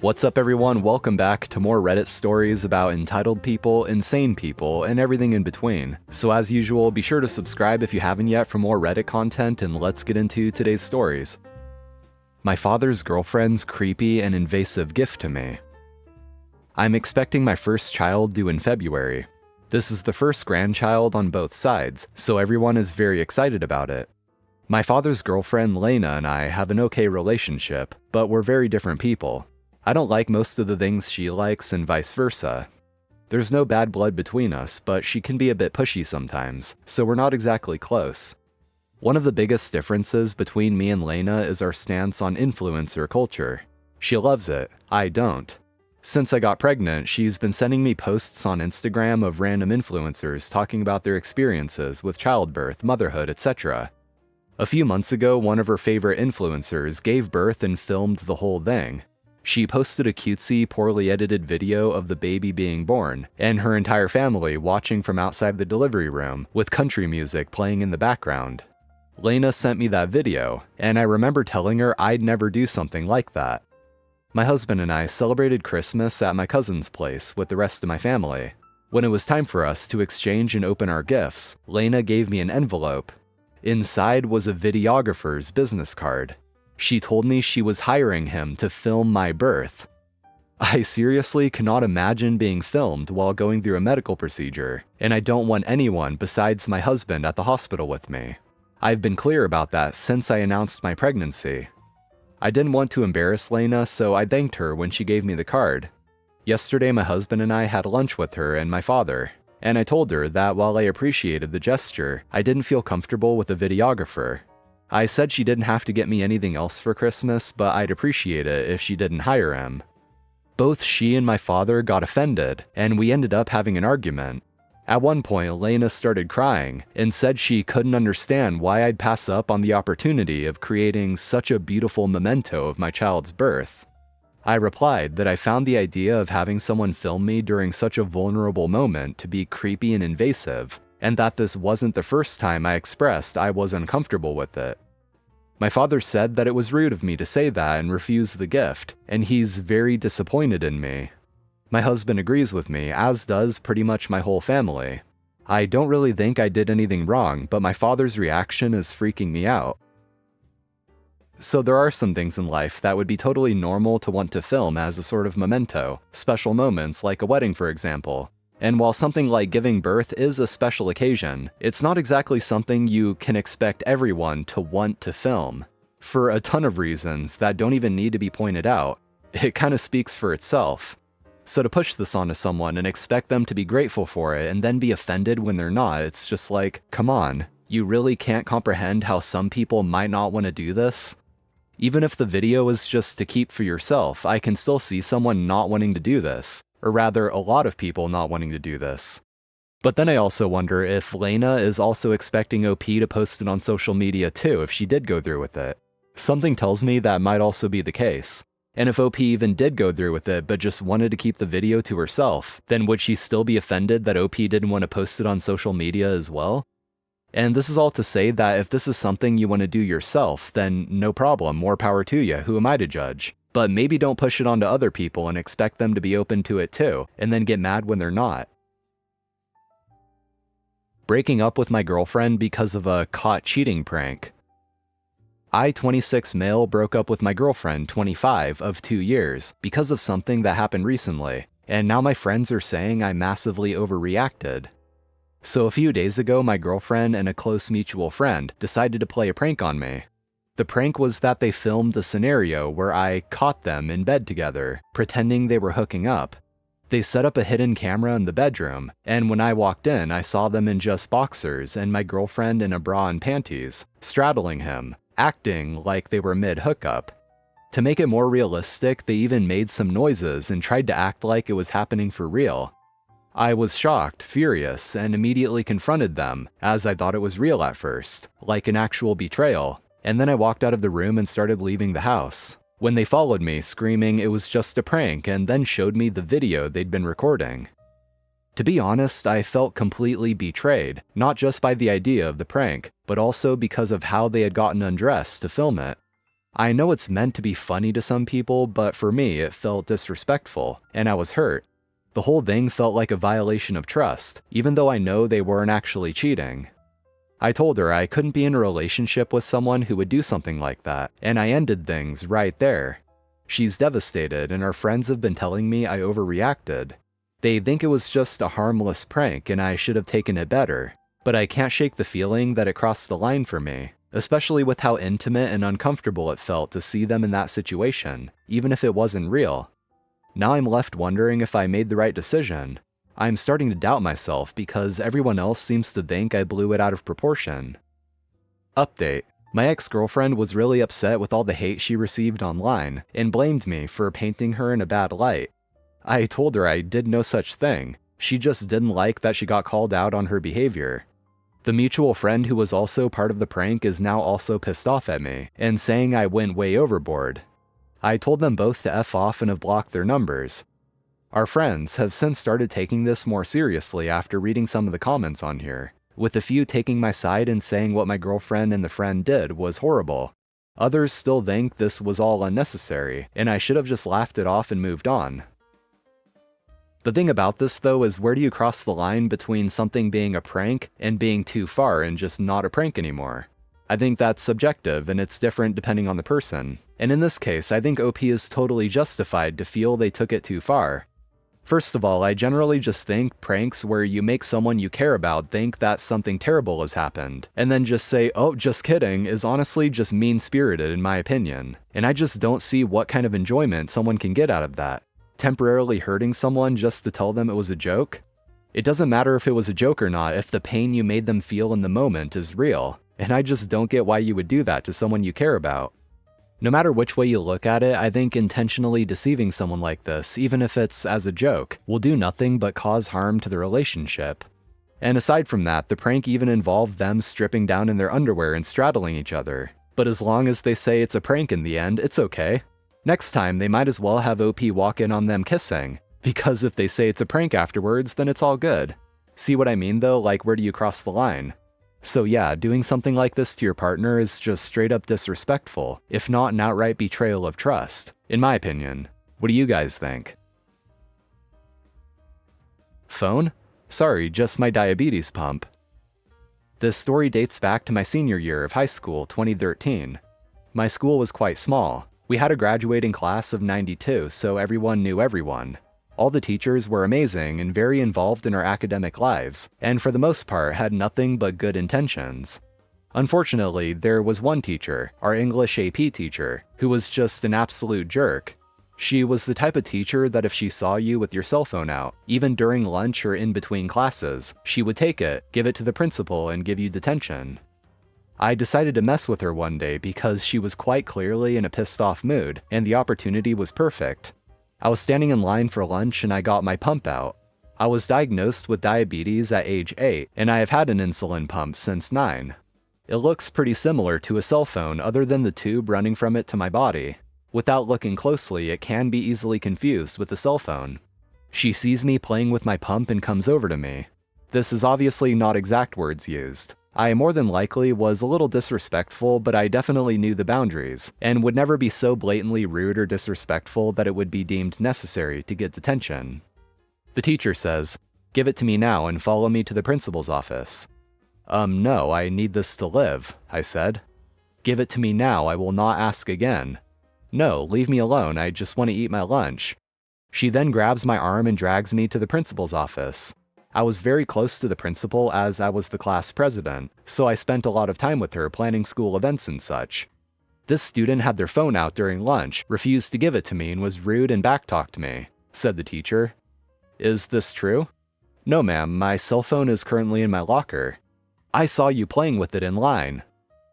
What's up everyone, welcome back to more Reddit stories about entitled people, insane people, and everything in between. So as usual, be sure to subscribe if you haven't yet for more Reddit content, and let's get into today's stories. My father's girlfriend's creepy and invasive gift to me. I'm expecting my first child due in February. This is the first grandchild on both sides, so everyone is very excited about it. My father's girlfriend Lena and I have an okay relationship, but we're very different people. I don't like most of the things she likes and vice versa. There's no bad blood between us, but she can be a bit pushy sometimes, so we're not exactly close. One of the biggest differences between me and Lena is our stance on influencer culture. She loves it, I don't. Since I got pregnant, she's been sending me posts on Instagram of random influencers talking about their experiences with childbirth, motherhood, etc. A few months ago, one of her favorite influencers gave birth and filmed the whole thing. She posted a cutesy, poorly edited video of the baby being born, and her entire family watching from outside the delivery room, with country music playing in the background. Lena sent me that video, and I remember telling her I'd never do something like that. My husband and I celebrated Christmas at my cousin's place with the rest of my family. When it was time for us to exchange and open our gifts, Lena gave me an envelope. Inside was a videographer's business card. She told me she was hiring him to film my birth. I seriously cannot imagine being filmed while going through a medical procedure, and I don't want anyone besides my husband at the hospital with me. I've been clear about that since I announced my pregnancy. I didn't want to embarrass Lena, so I thanked her when she gave me the card. Yesterday, my husband and I had lunch with her and my father, and I told her that while I appreciated the gesture, I didn't feel comfortable with a videographer. I said she didn't have to get me anything else for Christmas, but I'd appreciate it if she didn't hire him. Both she and my father got offended, and we ended up having an argument. At one point, Lena started crying and said she couldn't understand why I'd pass up on the opportunity of creating such a beautiful memento of my child's birth. I replied that I found the idea of having someone film me during such a vulnerable moment to be creepy and invasive, and that this wasn't the first time I expressed I was uncomfortable with it. My father said that it was rude of me to say that and refuse the gift, and he's very disappointed in me. My husband agrees with me, as does pretty much my whole family. I don't really think I did anything wrong, but my father's reaction is freaking me out. So there are some things in life that would be totally normal to want to film as a sort of memento, special moments like a wedding for example. And while something like giving birth is a special occasion, it's not exactly something you can expect everyone to want to film. For a ton of reasons that don't even need to be pointed out, it kind of speaks for itself. So to push this onto someone and expect them to be grateful for it and then be offended when they're not, it's just like, come on, you really can't comprehend how some people might not want to do this? Even if the video is just to keep for yourself, I can still see someone not wanting to do this. Or rather, a lot of people not wanting to do this. But then I also wonder if Lena is also expecting OP to post it on social media too if she did go through with it. Something tells me that might also be the case. And if OP even did go through with it but just wanted to keep the video to herself, then would she still be offended that OP didn't want to post it on social media as well? And this is all to say that if this is something you want to do yourself, then no problem, more power to you, who am I to judge? But maybe don't push it onto other people and expect them to be open to it too, and then get mad when they're not. Breaking up with my girlfriend because of a caught cheating prank. I, 26 male, broke up with my girlfriend, 25, of 2 years, because of something that happened recently, and now my friends are saying I massively overreacted. So a few days ago, my girlfriend and a close mutual friend decided to play a prank on me. The prank was that they filmed a scenario where I caught them in bed together, pretending they were hooking up. They set up a hidden camera in the bedroom, and when I walked in, I saw them in just boxers and my girlfriend in a bra and panties, straddling him, acting like they were mid-hookup. To make it more realistic, they even made some noises and tried to act like it was happening for real. I was shocked, furious, and immediately confronted them, as I thought it was real at first, like an actual betrayal. And then I walked out of the room and started leaving the house, when they followed me, screaming it was just a prank, and then showed me the video they'd been recording. To be honest, I felt completely betrayed, not just by the idea of the prank, but also because of how they had gotten undressed to film it. I know it's meant to be funny to some people, but for me, it felt disrespectful, and I was hurt. The whole thing felt like a violation of trust, even though I know they weren't actually cheating. I told her I couldn't be in a relationship with someone who would do something like that, and I ended things right there. She's devastated, and our friends have been telling me I overreacted. They think it was just a harmless prank and I should have taken it better, but I can't shake the feeling that it crossed the line for me, especially with how intimate and uncomfortable it felt to see them in that situation, even if it wasn't real. Now I'm left wondering if I made the right decision. I'm starting to doubt myself because everyone else seems to think I blew it out of proportion. Update. My ex-girlfriend was really upset with all the hate she received online and blamed me for painting her in a bad light. I told her I did no such thing. She just didn't like that she got called out on her behavior. The mutual friend who was also part of the prank is now also pissed off at me and saying I went way overboard. I told them both to F off and have blocked their numbers. Our friends have since started taking this more seriously after reading some of the comments on here, with a few taking my side and saying what my girlfriend and the friend did was horrible. Others still think this was all unnecessary, and I should have just laughed it off and moved on. The thing about this though is, where do you cross the line between something being a prank and being too far and just not a prank anymore? I think that's subjective and it's different depending on the person. And in this case, I think OP is totally justified to feel they took it too far. First of all, I generally just think pranks where you make someone you care about think that something terrible has happened, and then just say, oh, just kidding, is honestly just mean-spirited in my opinion. And I just don't see what kind of enjoyment someone can get out of that. Temporarily hurting someone just to tell them it was a joke? It doesn't matter if it was a joke or not if the pain you made them feel in the moment is real, and I just don't get why you would do that to someone you care about. No matter which way you look at it, I think intentionally deceiving someone like this, even if it's as a joke, will do nothing but cause harm to the relationship. And aside from that, the prank even involved them stripping down in their underwear and straddling each other. But as long as they say it's a prank in the end, it's okay. Next time, they might as well have OP walk in on them kissing, because if they say it's a prank afterwards, then it's all good. See what I mean though? Like, where do you cross the line? So yeah, doing something like this to your partner is just straight up disrespectful, if not an outright betrayal of trust, in my opinion. What do you guys think? Phone? Sorry, just my diabetes pump. This story dates back to my senior year of high school, 2013. My school was quite small. We had a graduating class of 92, so everyone knew everyone. All the teachers were amazing and very involved in our academic lives, and for the most part had nothing but good intentions. Unfortunately, there was one teacher, our English AP teacher, who was just an absolute jerk. She was the type of teacher that if she saw you with your cell phone out, even during lunch or in between classes, she would take it, give it to the principal, and give you detention. I decided to mess with her one day because she was quite clearly in a pissed off mood, and the opportunity was perfect. I was standing in line for lunch and I got my pump out. I was diagnosed with diabetes at age 8, and I have had an insulin pump since 9. It looks pretty similar to a cell phone other than the tube running from it to my body. Without looking closely, it can be easily confused with a cell phone. She sees me playing with my pump and comes over to me. This is obviously not exact words used. I more than likely was a little disrespectful, but I definitely knew the boundaries, and would never be so blatantly rude or disrespectful that it would be deemed necessary to get detention. The teacher says, "Give it to me now and follow me to the principal's office." No, I need this to live," I said. "Give it to me now, I will not ask again." "No, leave me alone, I just want to eat my lunch." She then grabs my arm and drags me to the principal's office. I was very close to the principal as I was the class president, so I spent a lot of time with her planning school events and such. "This student had their phone out during lunch, refused to give it to me, and was rude and backtalked me," said the teacher. "Is this true?" "No, ma'am, my cell phone is currently in my locker." "I saw you playing with it in line."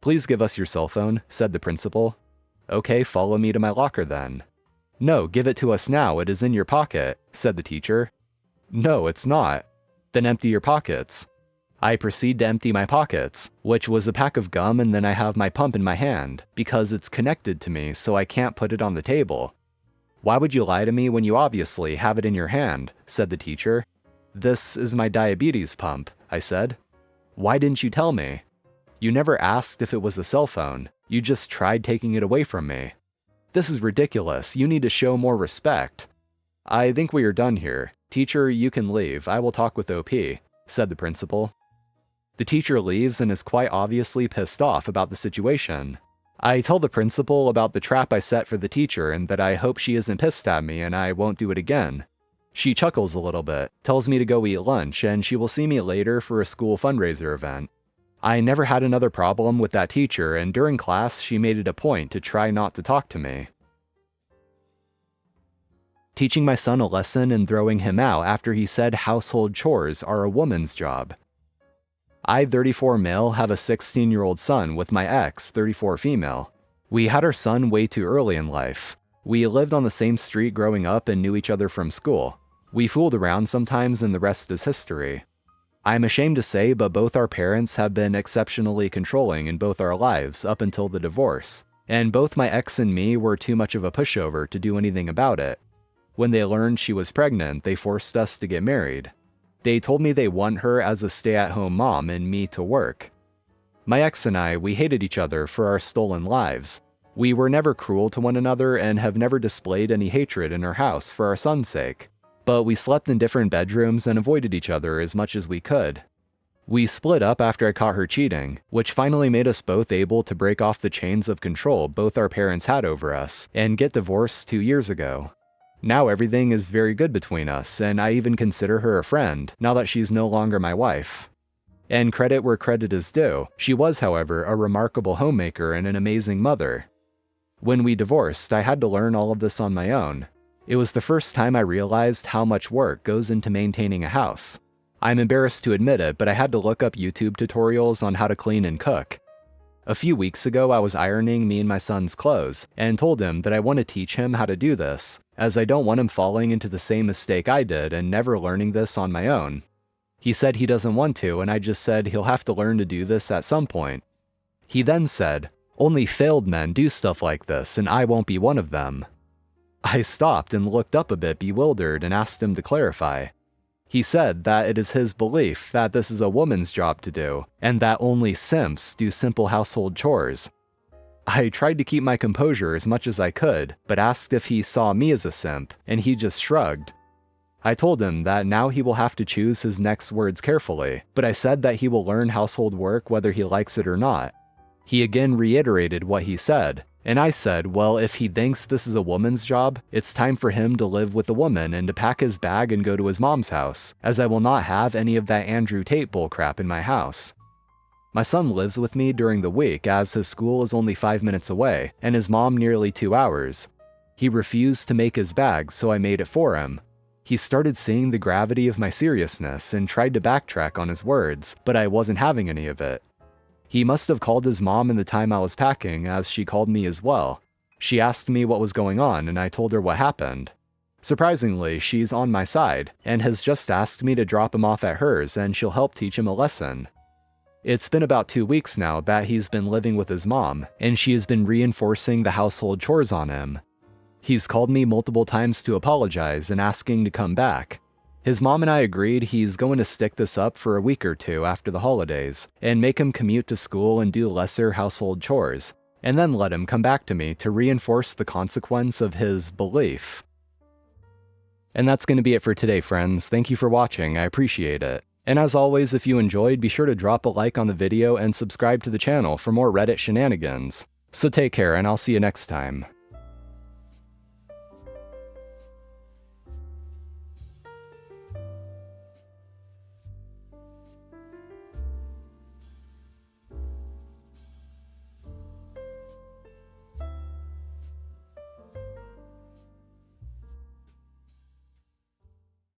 "Please give us your cell phone," said the principal. "Okay, follow me to my locker then." "No, give it to us now, it is in your pocket," said the teacher. "No, it's not." "Then empty your pockets." I proceed to empty my pockets, which was a pack of gum, and then I have my pump in my hand, because it's connected to me so I can't put it on the table. "Why would you lie to me when you obviously have it in your hand?" said the teacher. "This is my diabetes pump," I said. "Why didn't you tell me?" "You never asked if it was a cell phone. You just tried taking it away from me. This is ridiculous. You need to show more respect. I think we are done here. Teacher, you can leave. I will talk with OP, said the principal. The teacher leaves and is quite obviously pissed off about the situation. I tell the principal about the trap I set for the teacher and that I hope she isn't pissed at me and I won't do it again. She chuckles a little bit, tells me to go eat lunch, and she will see me later for a school fundraiser event. I never had another problem with that teacher, and during class she made it a point to try not to talk to me. Teaching my son a lesson and throwing him out after he said household chores are a woman's job. I, 34 male, have a 16-year-old son with my ex, 34 female. We had our son way too early in life. We lived on the same street growing up and knew each other from school. We fooled around sometimes and the rest is history. I'm ashamed to say, but both our parents have been exceptionally controlling in both our lives up until the divorce, and both my ex and me were too much of a pushover to do anything about it. When they learned she was pregnant, they forced us to get married. They told me they want her as a stay-at-home mom and me to work. My ex and I, we hated each other for our stolen lives. We were never cruel to one another and have never displayed any hatred in our house for our son's sake. But we slept in different bedrooms and avoided each other as much as we could. We split up after I caught her cheating, which finally made us both able to break off the chains of control both our parents had over us and get divorced 2 years ago. Now everything is very good between us, and I even consider her a friend, now that she's no longer my wife. And credit where credit is due, she was, however, a remarkable homemaker and an amazing mother. When we divorced, I had to learn all of this on my own. It was the first time I realized how much work goes into maintaining a house. I'm embarrassed to admit it, but I had to look up YouTube tutorials on how to clean and cook. A few weeks ago, I was ironing me and my son's clothes, and told him that I want to teach him how to do this, as I don't want him falling into the same mistake I did and never learning this on my own. He said he doesn't want to, and I just said he'll have to learn to do this at some point. He then said, "Only failed men do stuff like this, and I won't be one of them." I stopped and looked up a bit bewildered and asked him to clarify. He said that it is his belief that this is a woman's job to do, and that only simps do simple household chores. I tried to keep my composure as much as I could, but asked if he saw me as a simp, and he just shrugged. I told him that now he will have to choose his next words carefully, but I said that he will learn household work whether he likes it or not. He again reiterated what he said, and I said, well, if he thinks this is a woman's job, it's time for him to live with a woman and to pack his bag and go to his mom's house, as I will not have any of that Andrew Tate bullcrap in my house. My son lives with me during the week as his school is only 5 minutes away, and his mom nearly 2 hours. He refused to make his bag, so I made it for him. He started seeing the gravity of my seriousness and tried to backtrack on his words, but I wasn't having any of it. He must have called his mom in the time I was packing, as she called me as well. She asked me what was going on, and I told her what happened. Surprisingly, she's on my side, and has just asked me to drop him off at hers, and she'll help teach him a lesson. It's been about 2 weeks now that he's been living with his mom, and she has been reinforcing the household chores on him. He's called me multiple times to apologize and asking to come back. His mom and I agreed he's going to stick this up for a week or two after the holidays, and make him commute to school and do lesser household chores, and then let him come back to me to reinforce the consequence of his belief. And that's going to be it for today, friends. Thank you for watching, I appreciate it. And as always, if you enjoyed, be sure to drop a like on the video and subscribe to the channel for more Reddit shenanigans. So take care, and I'll see you next time.